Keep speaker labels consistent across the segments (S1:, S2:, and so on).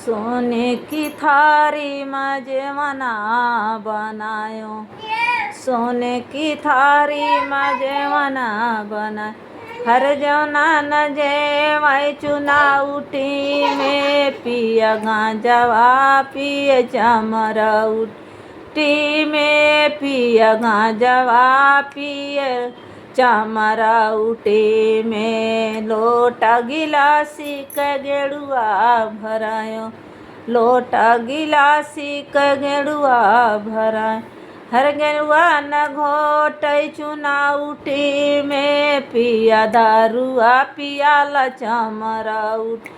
S1: सोने की थारी में जेवना बनायो, सोने की थारी में जेवना बनाय। हर जवना न जेवाय चुना उठी में पिया गांजवा पिए चमर उठी में पिया गांजवा पिए चमरा उठी में। लोटा गिलासी क गेड़ुआ भरायो, लोटा गिलासी क गेड़ुआ भराय। हर गेरुआ न घोटै चुना उठी में पिया दारुआ पियाला चमरा उठ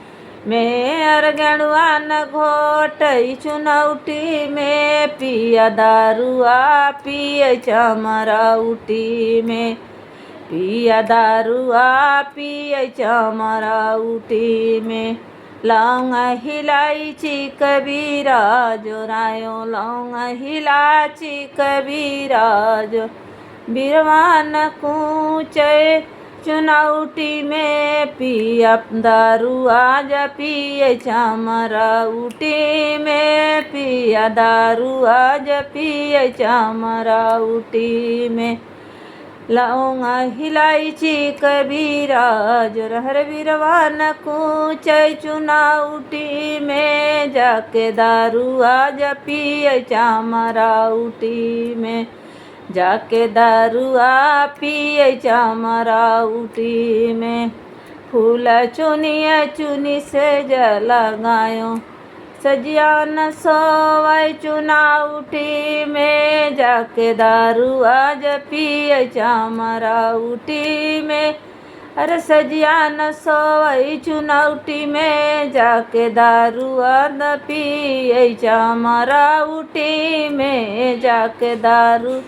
S1: में। हर गेरुआ न घोटै चुनौटी में पिया दारुआ पिए चमरा उठी में, पिया दारुआ पिए चमरा उठी में। लौंग हिलाइची कबीरा जोरायो, लौंग हिलाची कबीरा जो। बिरवान कूचे चुनौटी में पिया दारुआ ज पिए चमरा उठी में, पिया दारुआ ज पिए चमरा उठी में। लौंग हिलाइची कबीरा जोर। हर बिरवान कूचै चुना उठी में जाके दारुआ ज पिए चमरा उठी में, जाके दारुआ पिए चमरा उठी में। फूल चुनिया चुनी से लगायो, सजिया न सोवै चुना उठी में जाके दारुआ ज पिए चमरा उठी में। अरे सजिया न सोवै चुनौटी में जाके दारुआ न पिए चमरा उठी में, जाके दारू